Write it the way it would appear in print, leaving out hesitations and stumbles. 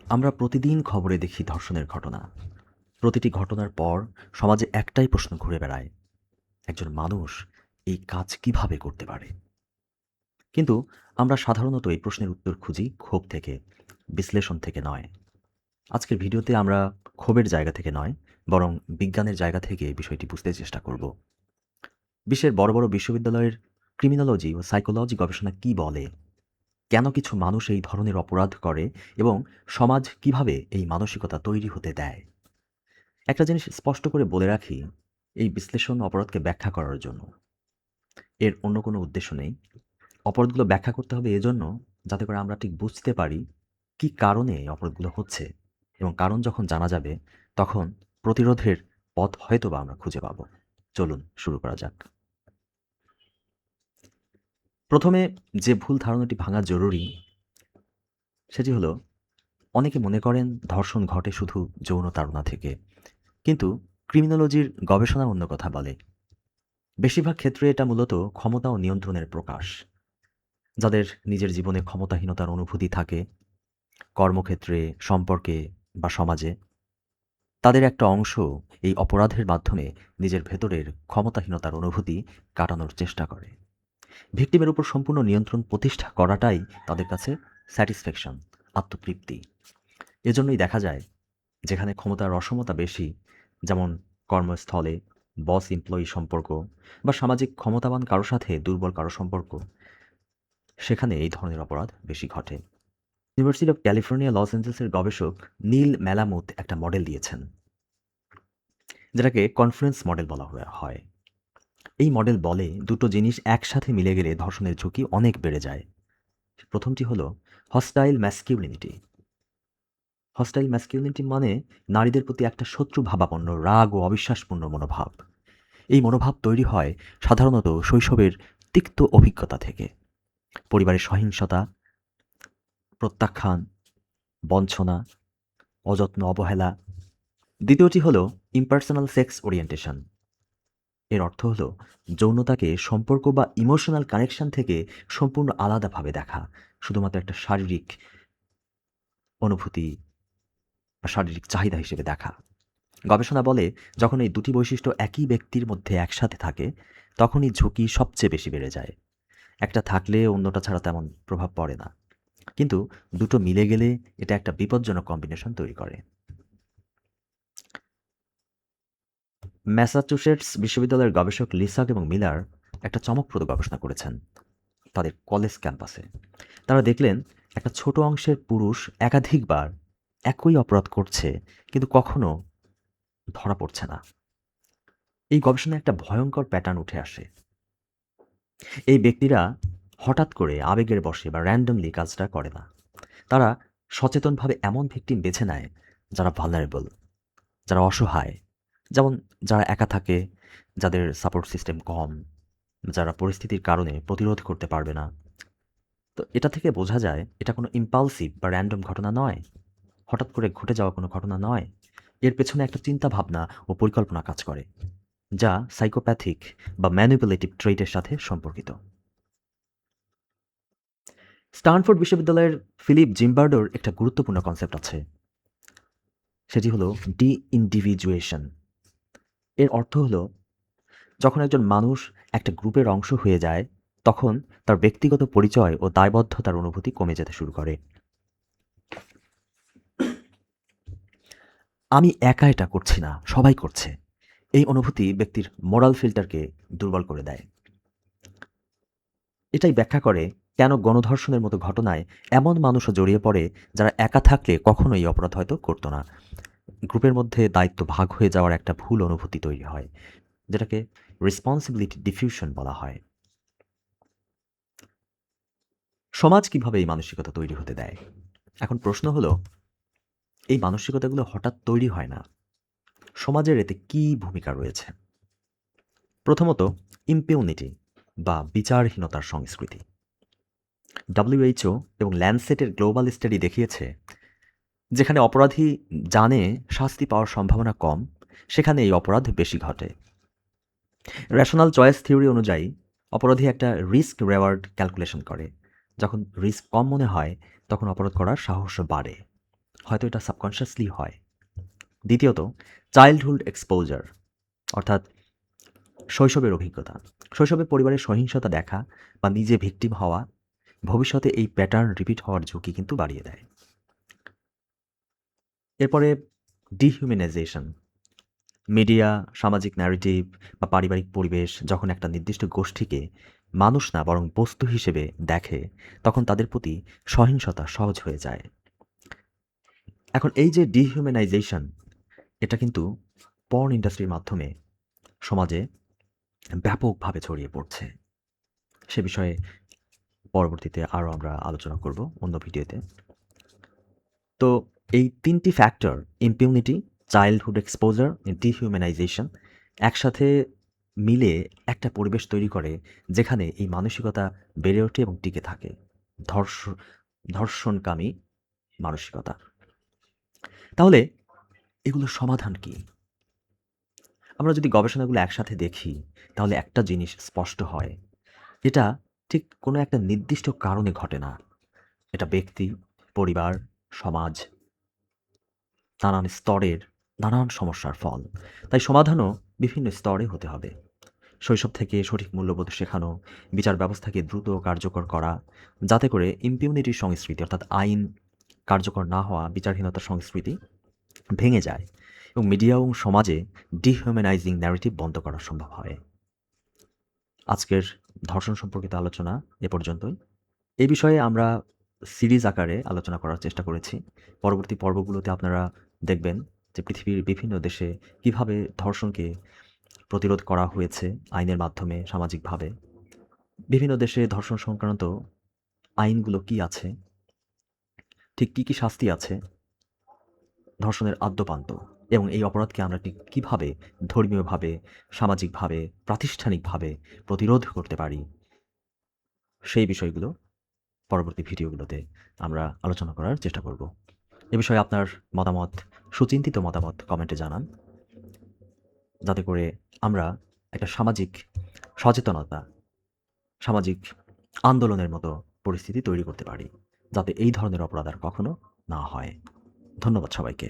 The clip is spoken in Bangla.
আমরা প্রতিদিন খবরে দেখি ধর্ষণের ঘটনা। প্রতিটি ঘটনার পর সমাজে একটাই প্রশ্ন ঘুরে বেড়ায়, একজন মানুষ এই কাজ কিভাবে করতে পারে? কিন্তু আমরা সাধারণত এই প্রশ্নের উত্তর খুঁজি ক্ষোভ থেকে, বিশ্লেষণ থেকে নয়। আজকের ভিডিওতে আমরা ক্ষোভের জায়গা থেকে নয়, বরং বিজ্ঞানের জায়গা থেকে বিষয়টি বুঝতে চেষ্টা করব। বিশ্বের বড় বড় বিশ্ববিদ্যালয়ের ক্রিমিনোলজি ও সাইকোলজি গবেষণা কি বলে, কেন কিছু মানুষ এই ধরনের অপরাধ করে এবং সমাজ কিভাবে এই মানসিকতা তৈরি হতে দেয়। একটা জিনিস স্পষ্ট করে বলে রাখি, এই বিশ্লেষণ অপরাধকে ব্যাখ্যা করার জন্য, এর অন্য কোনো উদ্দেশ্য নেই। অপরাধগুলো ব্যাখ্যা করতে হবে এজন্য, যাতে করে আমরা ঠিক বুঝতে পারি কি কারণে এই অপরাধগুলো হচ্ছে, এবং কারণ যখন জানা যাবে তখন প্রতিরোধের পথ হয়তোবা আমরা খুঁজে পাব। চলুন শুরু করা যাক। প্রথমে যে ভুল ধারণাটি ভাঙা জরুরি সেটি হলো, অনেকে মনে করেন ধর্ষণ ঘটে শুধু যৌন তাড়না থেকে, কিন্তু ক্রিমিনোলজির গবেষণা অন্য কথা বলে। বেশিরভাগ ক্ষেত্রে এটা মূলত ক্ষমতা ও নিয়ন্ত্রণের প্রকাশ। যাদের নিজের জীবনে ক্ষমতাহীনতার অনুভূতি থাকে, কর্মক্ষেত্রে, সম্পর্কে বা সমাজে, তাদের একটা অংশ এই অপরাধের মাধ্যমে নিজের ভেতরের ক্ষমতাহীনতার অনুভূতি কাটানোর চেষ্টা করে। ভিকটিমের উপর সম্পূর্ণ নিয়ন্ত্রণ প্রতিষ্ঠা করাটাই তাদের কাছে স্যাটিসফ্যাকশন, আত্মতৃপ্তি। এজন্যই দেখা যায়, যেখানে ক্ষমতার অসমতা বেশি, যেমন কর্মস্থলে বস এমপ্লয়ি সম্পর্ক বা সামাজিক ক্ষমতাবান কারো সাথে দুর্বল কারো সম্পর্ক, সেখানে এই ধরনের অপরাধ বেশি ঘটে। ইউনিভার্সিটি অব ক্যালিফোর্নিয়া লস অ্যাঞ্জেলসের গবেষক নীল মেলামুথ একটা মডেল দিয়েছেন, যেটাকে কনফারেন্স মডেল বলা হয়। এই মডেল বলে দুটো জিনিস একসাথে মিলে গেলে ধর্ষণের ঝুঁকি অনেক বেড়ে যায়। প্রথমটি হলো হস্টাইল ম্যাসকিউলিনিটি। হস্টাইল ম্যাসকিউলিনিটি মানে নারীদের প্রতি একটা শত্রু ভাবাপন্ন রাগ ও অবিশ্বাসপূর্ণ মনোভাব। এই মনোভাব তৈরি হয় সাধারণত শৈশবের তিক্ত অভিজ্ঞতা থেকে, পরিবারের সহিংসতা, প্রত্যাখ্যান, বঞ্চনা, অযত্ন, অবহেলা। দ্বিতীয়টি হল ইম্পার্সোনাল সেক্স ওরিয়েন্টেশন। এর অর্থ হল যৌনতাকে সম্পর্ক বা ইমোশনাল কানেকশন থেকে সম্পূর্ণ আলাদাভাবে দেখা, শুধুমাত্র একটা শারীরিক অনুভূতি বা শারীরিক চাহিদা হিসেবে দেখা। গবেষণা বলে, যখন এই দুটি বৈশিষ্ট্য একই ব্যক্তির মধ্যে একসাথে থাকে, তখনই ঝুঁকি সবচেয়ে বেশি বেড়ে যায়। একটা থাকলে অন্যটা ছাড়া তেমন প্রভাব পড়ে না, কিন্তু দুটো মিলে গেলে এটা একটা বিপজ্জনক কম্বিনেশন তৈরি করে। ম্যাসাচুসেটস বিশ্ববিদ্যালয়ের গবেষক লিসাক এবং মিলার একটা চমকপ্রদ গবেষণা করেছেন তাদের কলেজ ক্যাম্পাসে। তারা দেখলেন, একটা ছোট অংশের পুরুষ একাধিকবার একই অপরাধ করছে, কিন্তু কখনো ধরা পড়ছে না। এই গবেষণায় একটা ভয়ঙ্কর প্যাটার্ন উঠে আসে। এই ব্যক্তিরা হঠাৎ করে আবেগের বশে বা র্যান্ডমলি কাজটা করে না। তারা সচেতনভাবে এমন ভিকটিম বেছে নেয় যারা ভালনারেবল, যারা অসহায়, যেমন যারা একা থাকে, যাদের সাপোর্ট সিস্টেম কম, যারা পরিস্থিতির কারণে প্রতিরোধ করতে পারবে না। তো এটা থেকে বোঝা যায়, এটা কোনো ইম্পালসিভ বা র্যান্ডম ঘটনা নয়, হঠাৎ করে ঘটে যাওয়া কোনো ঘটনা নয়। এর পেছনে একটা চিন্তা ভাবনা ও পরিকল্পনা কাজ করে, যা সাইকোপ্যাথিক বা ম্যানিপুলেটিভ ট্রেটের সাথে সম্পর্কিত। স্টানফোর্ড বিশ্ববিদ্যালয়ের ফিলিপ জিম্বার্ডোর একটা গুরুত্বপূর্ণ কনসেপ্ট আছে, সেটি হলো ডি ইন্ডিভিজুয়েশন। এর অর্থ হলো, যখন একজন মানুষ একটা গ্রুপের অংশ হয়ে যায়, তখন তার ব্যক্তিগত পরিচয় ও দায়বদ্ধতার অনুভূতি কমে যেতে শুরু করে। আমি একা এটা করছি না, সবাই করছে। এই অনুভূতি ব্যক্তির মোরাল ফিল্টারকে দুর্বল করে দেয়। এটাই ব্যাখ্যা করে কেন গণধর্ষণের মতো ঘটনায় এমন মানুষও জড়িয়ে পড়ে, যারা একা থাকলে কখনো এই অপরাধ হয়তো করতো না। গ্রুপের মধ্যে দায়িত্ব ভাগ হয়ে যাওয়ার একটা ভুল অনুভূতি তৈরি হয়, যেটাকে রেসপন্সিবিলিটি ডিফিউশন বলা হয়। সমাজ কিভাবে এই মানসিকতা তৈরি হতে দেয়? এখন প্রশ্ন হলো, এই মানসিকতাগুলো হঠাৎ তৈরি হয় না। সমাজের এতে কী ভূমিকা রয়েছে? প্রথমত, ইম্পিউনিটি বা বিচারহীনতার সংস্কৃতি। ডব্লিউএইচও এবং ল্যান্ডসেটের গ্লোবাল স্টাডি দেখিয়েছে, যেখানে অপরাধী জানে শাস্তি পাওয়ার সম্ভাবনা কম, সেখানে এই অপরাধ বেশি ঘটে। রেশনাল চয়েস থিওরি অনুযায়ী, অপরাধী একটা রিস্ক রেওয়ার্ড ক্যালকুলেশন করে। যখন রিস্ক কম মনে হয়, তখন অপরাধ করার সাহস বাড়ে। হয়তো এটা সাবকনশিয়াসলি হয়। দ্বিতীয়ত, চাইল্ডহুড এক্সপোজার, অর্থাৎ শৈশবের অভিজ্ঞতা। শৈশবে পরিবারের সহিংসতা দেখা বা নিজে ভিকটিম হওয়া ভবিষ্যতে এই প্যাটার্ন রিপিট হওয়ার ঝুঁকি কিন্তু বাড়িয়ে দেয়। এরপরে ডিহিউম্যানাইজেশন। মিডিয়া, সামাজিক ন্যারেটিভ বা পারিবারিক পরিবেশ যখন একটা নির্দিষ্ট গোষ্ঠীকে মানুষ না বরং বস্তু হিসেবে দেখে, তখন তাদের প্রতি সহিংসতা সহজ হয়ে যায়। এখন এই যে ডিহিউম্যানাইজেশন, এটা কিন্তু পর্ন ইন্ডাস্ট্রির মাধ্যমে সমাজে ব্যাপকভাবে ছড়িয়ে পড়ছে। সে বিষয়ে পরবর্তীতে আরও আমরা আলোচনা করব অন্য ভিডিওতে। তো এই ৩টি ফ্যাক্টর, ইম্পিউনিটি, চাইল্ডহুড এক্সপোজার, ডিহিউম্যানাইজেশন, একসাথে মিলে একটা পরিবেশ তৈরি করে যেখানে এই মানসিকতা বেড়ে ওঠে এবং টিকে থাকে। ধর্ষ ধর্ষণকামী মানসিকতা। তাহলে এগুলোর সমাধান কি? আমরা যদি গবেষণাগুলো একসাথে দেখি, তাহলে একটা জিনিস স্পষ্ট হয়। এটা ঠিক কোনো একটা নির্দিষ্ট কারণে ঘটে না। এটা ব্যক্তি, পরিবার, সমাজ, নানান স্তরের নানান সমস্যার ফল। তাই সমাধানও বিভিন্ন স্তরে হতে হবে। শৈশব থেকে সঠিক মূল্যবোধ শেখানো, বিচার ব্যবস্থাকে দ্রুত কার্যকর করা, যাতে করে ইম্পিউনিটির সংস্কৃতি, অর্থাৎ আইন কার্যকর না হওয়া বিচারহীনতার সংস্কৃতি ভেঙে যায় এবং মিডিয়া এবং সমাজে ডিহিউম্যানাইজিং ন্যারেটিভ বন্ধ করা সম্ভব হয়। আজকের ধর্ষণ সম্পর্কিত আলোচনা এ পর্যন্তই। এই বিষয়ে আমরা সিরিজ আকারে আলোচনা করার চেষ্টা করেছি। পরবর্তী পর্বগুলোতে আপনারা দেখবেন যে পৃথিবীর বিভিন্ন দেশে কিভাবে ধর্ষণকে প্রতিরোধ করা হয়েছে আইনের মাধ্যমে, সামাজিকভাবে। বিভিন্ন দেশে ধর্ষণ সংক্রান্ত আইনগুলো কি আছে, ঠিক কী, কী শাস্তি আছে ধর্ষণের আদ্যোপান্ত, এবং এই অপরাধকে আমরা ঠিক কীভাবে ধর্মীয়ভাবে, সামাজিকভাবে, প্রাতিষ্ঠানিকভাবে প্রতিরোধ করতে পারি, সেই বিষয়গুলো পরবর্তী ভিডিওগুলোতে আমরা আলোচনা করার চেষ্টা করব। এ বিষয়ে আপনার মতামত, সুচিন্তিত মতামত কমেন্টে জানান, যাতে করে আমরা একটা সামাজিক সচেতনতা, সামাজিক আন্দোলনের মতো পরিস্থিতি তৈরি করতে পারি, যাতে এই ধরনের অপরাধ আর কখনো না হয়। ধন্যবাদ সবাইকে।